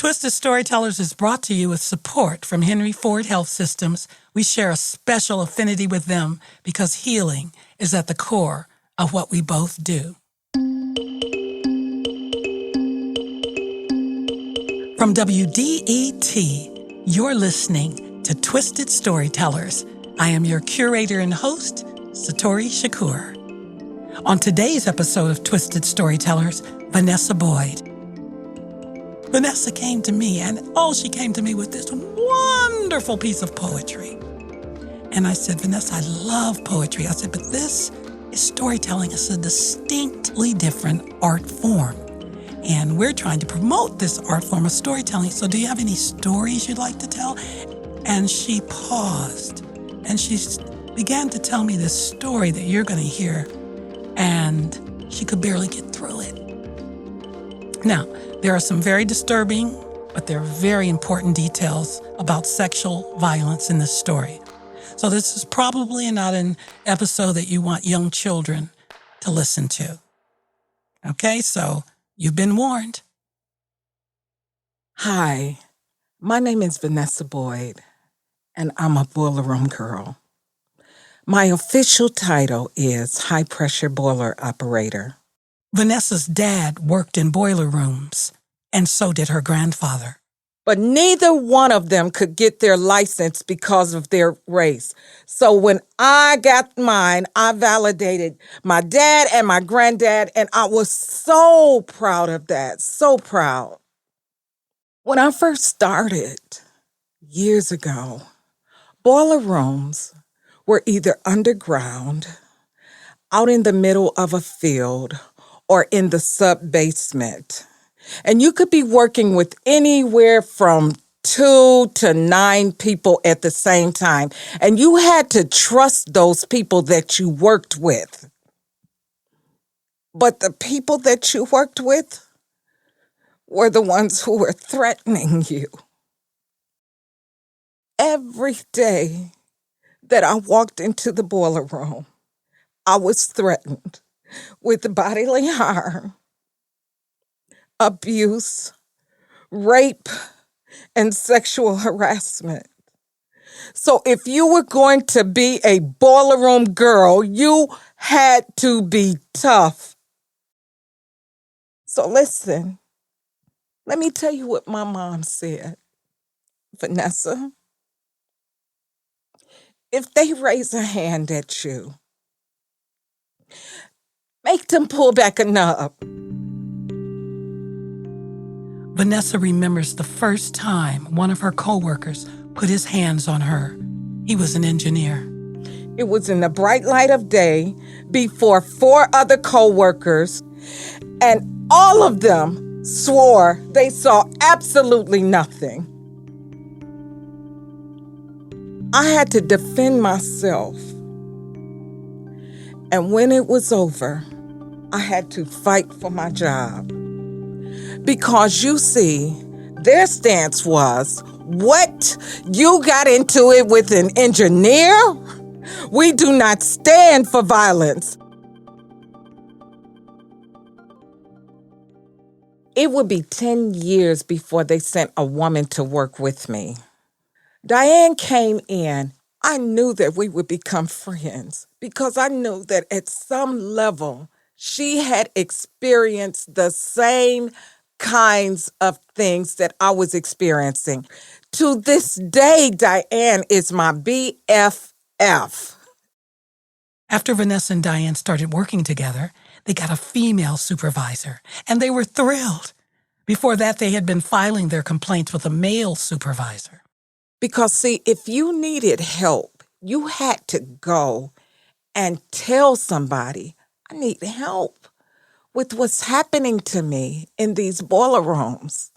Twisted Storytellers is brought to you with support from Henry Ford Health Systems. We share a special affinity with them because healing is at the core of what we both do. From WDET, you're listening to Twisted Storytellers. I am your curator and host, Satori Shakur. On today's episode of Twisted Storytellers, Vanessa Boyd. Vanessa came to me, and she came to me with this wonderful piece of poetry. And I said, Vanessa, I love poetry. I said, but this is storytelling. It's a distinctly different art form. And we're trying to promote this art form of storytelling. So do you have any stories you'd like to tell? And she paused, and she began to tell me this story that you're going to hear. And she could barely get through it. Now, there are some very disturbing, but there are very important details about sexual violence in this story. So this is probably not an episode that you want young children to listen to. Okay, so you've been warned. Hi, my name is Vanessa Boyd, and I'm a boiler room girl. My official title is High Pressure Boiler Operator. Vanessa's dad worked in boiler rooms, and so did her grandfather. But neither one of them could get their license because of their race. So when I got mine, I validated my dad and my granddad, and I was so proud of that, so proud. When I first started, years ago, boiler rooms were either underground, out in the middle of a field, or in the sub-basement. And you could be working with anywhere from 2 to 9 people at the same time. And you had to trust those people that you worked with. But the people that you worked with were the ones who were threatening you. Every day that I walked into the boiler room, I was threatened with bodily harm, abuse, rape, and sexual harassment. So if you were going to be a boiler room girl, you had to be tough. So listen, let me tell you what my mom said. Vanessa, if they raise a hand at you, make them pull back a nub. Vanessa remembers the first time one of her coworkers put his hands on her. He was an engineer. It was in the bright light of day before 4 other coworkers, and all of them swore they saw absolutely nothing. I had to defend myself. And when it was over, I had to fight for my job. Because you see, their stance was, what? You got into it with an engineer? We do not stand for violence. It would be 10 years before they sent a woman to work with me. Diane came in. I knew that we would become friends because I knew that at some level she had experienced the same kinds of things that I was experiencing. To this day, Diane is my BFF. After Vanessa and Diane started working together, they got a female supervisor, and they were thrilled. Before that, they had been filing their complaints with a male supervisor. Because, see, if you needed help, you had to go and tell somebody, I need help with what's happening to me in these boiler rooms.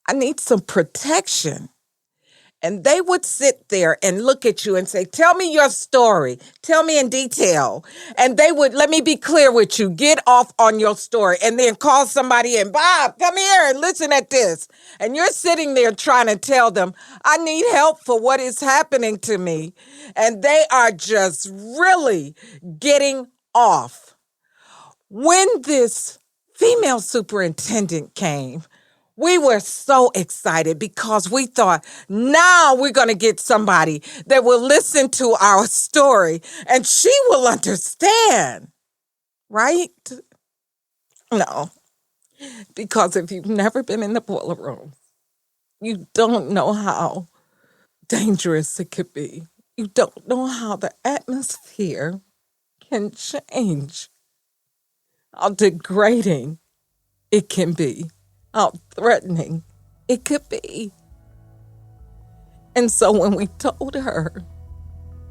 I need some protection. And they would sit there and look at you and say, tell me your story. Tell me in detail. And they would, let me be clear with you, get off on your story and then call somebody in. Bob, come here and listen at this. And you're sitting there trying to tell them, I need help for what is happening to me. And they are just really getting off. When this female superintendent came, We were so excited because we thought, now we're going to get somebody that will listen to our story and she will understand, right? No, because if you've never been in the boiler room, you don't know how dangerous it could be. You don't know how the atmosphere can change, how degrading it can be, how threatening it could be. And so when we told her,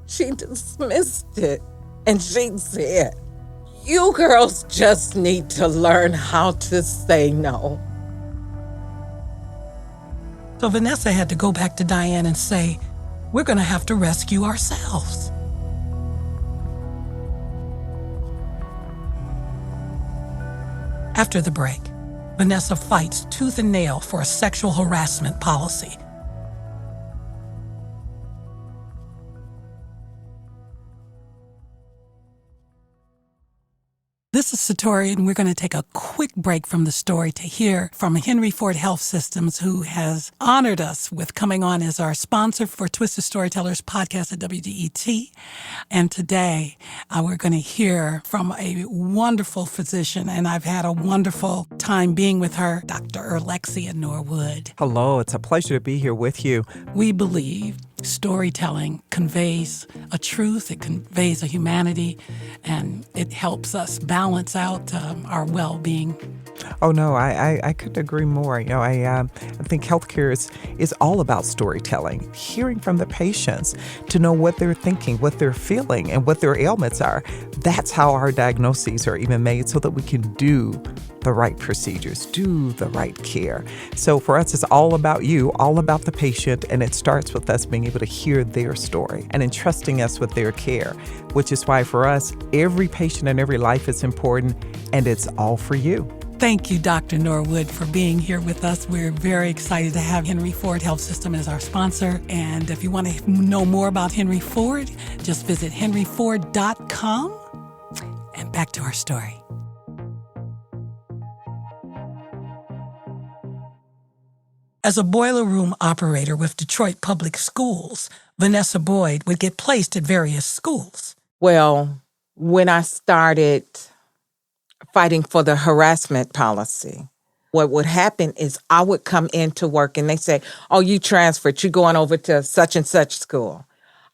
she dismissed it and she said, "You girls just need to learn how to say no." So Vanessa had to go back to Diane and say, "We're going to have to rescue ourselves." After the break, Vanessa fights tooth and nail for a sexual harassment policy. This is Satori, and we're going to take a quick break from the story to hear from Henry Ford Health Systems, who has honored us with coming on as our sponsor for Twisted Storytellers podcast at WDET. And today, we're going to hear from a wonderful physician, and I've had a wonderful time being with her, Dr. Alexia Norwood. Hello, it's a pleasure to be here with you. We believe storytelling conveys a truth, it conveys a humanity, and it helps us balance out our well-being. Oh, no, I couldn't agree more. I think healthcare is all about storytelling, hearing from the patients to know what they're thinking, what they're feeling, and what their ailments are. That's how our diagnoses are even made, so that we can do the right procedures, do the right care. So for us, it's all about you, all about the patient, and it starts with us being able to hear their story and entrusting us with their care, which is why for us, every patient and every life is important, and it's all for you. Thank you, Dr. Norwood, for being here with us. We're very excited to have Henry Ford Health System as our sponsor. And if you want to know more about Henry Ford, just visit henryford.com. And back to our story. As a boiler room operator with Detroit Public Schools, Vanessa Boyd would get placed at various schools. Well, when I started fighting for the harassment policy, what would happen is I would come into work and they say, "Oh, you transferred, you're going over to such and such school."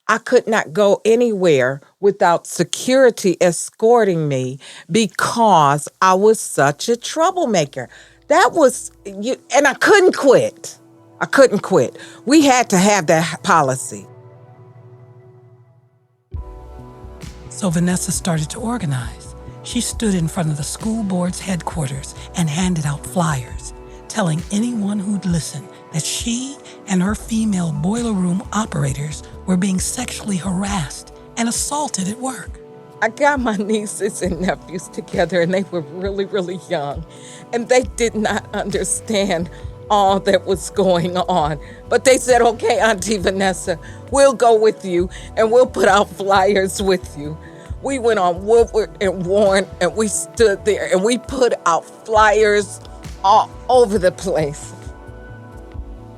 I could not go anywhere without security escorting me because I was such a troublemaker. And I couldn't quit. I couldn't quit. We had to have that policy. So Vanessa started to organize. She stood in front of the school board's headquarters and handed out flyers, telling anyone who'd listen that she and her female boiler room operators were being sexually harassed and assaulted at work. I got my nieces and nephews together, and they were really, really young, and they did not understand all that was going on. But they said, "Okay, Auntie Vanessa, we'll go with you, and we'll put out flyers with you." We went on Woodward and Warren, and we stood there, and we put out flyers all over the place.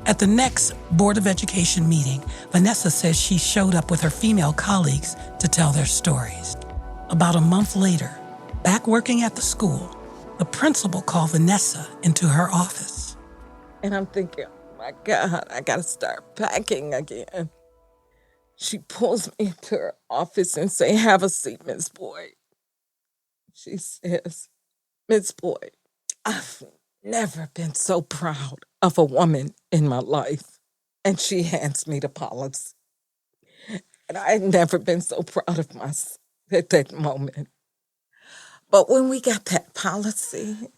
At the next Board of Education meeting, Vanessa says she showed up with her female colleagues to tell their stories. About a month later, back working at the school, the principal called Vanessa into her office. And I'm thinking, "Oh my God, I gotta start packing again." She pulls me into her office and say, "Have a seat, Miss Boyd." She says, "Miss Boyd, I've never been so proud of a woman in my life." And she hands me the policy. And I had never been so proud of myself at that moment. But when we got that policy,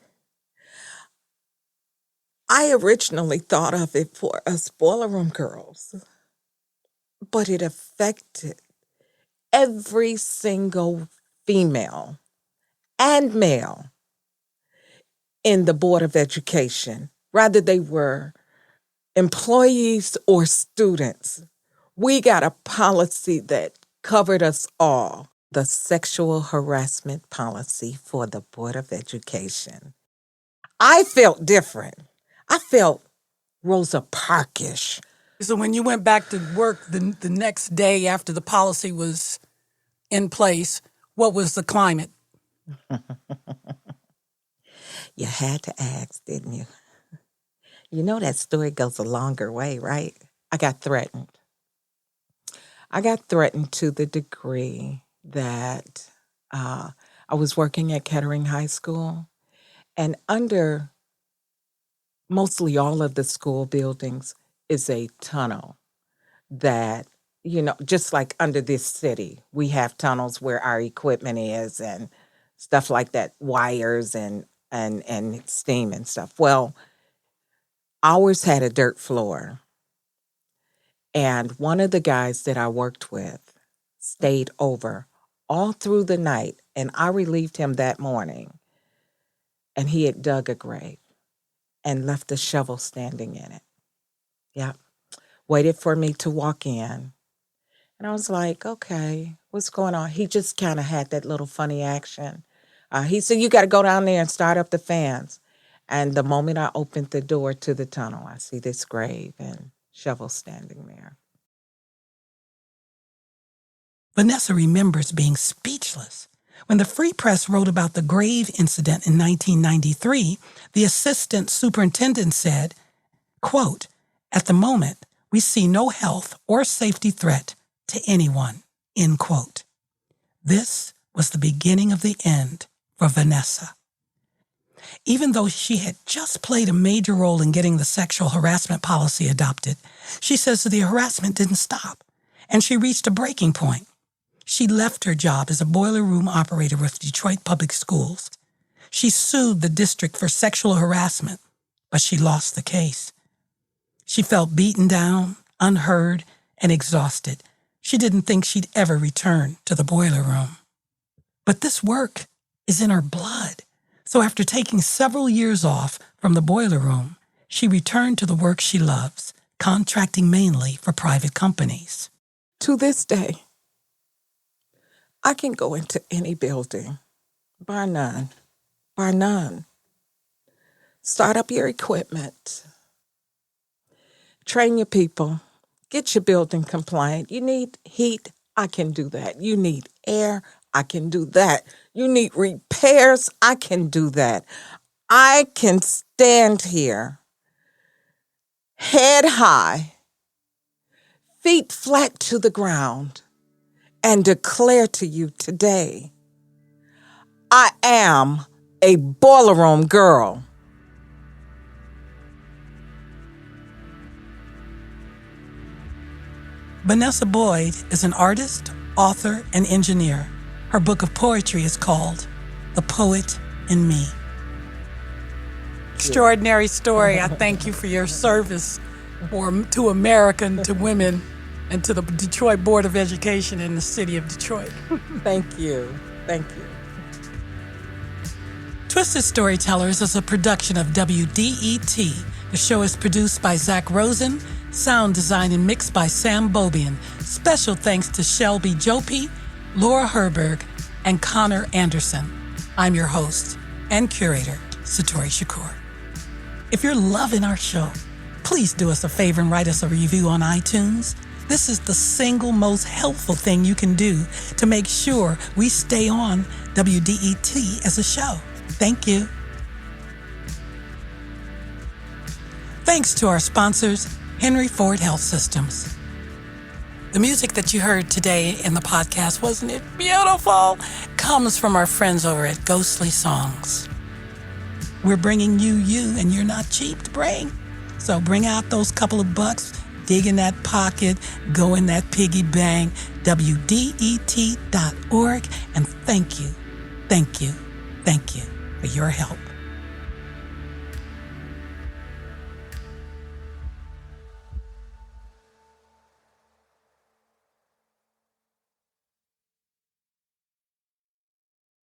I originally thought of it for us boiler room girls, but it affected every single female and male in the Board of Education, whether they were employees or students. We got a policy that covered us all. The sexual harassment policy for the Board of Education. I felt different. I felt Rosa Parkish. So when you went back to work the next day after the policy was in place, what was the climate? You had to ask, didn't you? You know that story goes a longer way, right? I got threatened. I got threatened to the degree that I was working at Kettering High School, and under mostly all of the school buildings is a tunnel that, just like under this city, we have tunnels where our equipment is and stuff like that, wires and steam and stuff. Well, ours had a dirt floor. And one of the guys that I worked with stayed over all through the night, and I relieved him that morning. And he had dug a grave and left a shovel standing in it. Yeah. Waited for me to walk in. And I was like, okay, what's going on? He just kind of had that little funny action. He said, you got to go down there and start up the fans. And the moment I opened the door to the tunnel, I see this grave and shovel standing there. Vanessa remembers being speechless. When the Free Press wrote about the grave incident in 1993, the assistant superintendent said, quote, "At the moment, we see no health or safety threat to anyone," end quote. This was the beginning of the end for Vanessa. Even though she had just played a major role in getting the sexual harassment policy adopted, she says the harassment didn't stop, and she reached a breaking point. She left her job as a boiler room operator with Detroit Public Schools. She sued the district for sexual harassment, but she lost the case. She felt beaten down, unheard, and exhausted. She didn't think she'd ever return to the boiler room. But this work is in her blood. So after taking several years off from the boiler room, she returned to the work she loves, contracting mainly for private companies. To this day, I can go into any building, bar none, start up your equipment, train your people, get your building compliant. You need heat, I can do that. You need air, I can do that. You need repairs, I can do that. I can stand here, head high, feet flat to the ground, and declare to you today, I am a boiler room girl. Vanessa Boyd is an artist, author, and engineer. Her book of poetry is called The Poet in Me. Extraordinary story. I thank you for your service to America and to women and to the Detroit Board of Education in the city of Detroit. Thank you. Thank you. Twisted Storytellers is a production of WDET. The show is produced by Zach Rosen, sound design and mixed by Sam Bobian. Special thanks to Shelby Jopi, Laura Herberg, and Connor Anderson. I'm your host and curator, Satori Shakur. If you're loving our show, please do us a favor and write us a review on iTunes. This is the single most helpful thing you can do to make sure we stay on WDET as a show. Thank you. Thanks to our sponsors, Henry Ford Health Systems. The music that you heard today in the podcast, wasn't it beautiful? Comes from our friends over at Ghostly Songs. We're bringing you, and you're not cheap to bring. So bring out those couple of bucks, dig in that pocket, go in that piggy bank, WDET.org, and thank you for your help.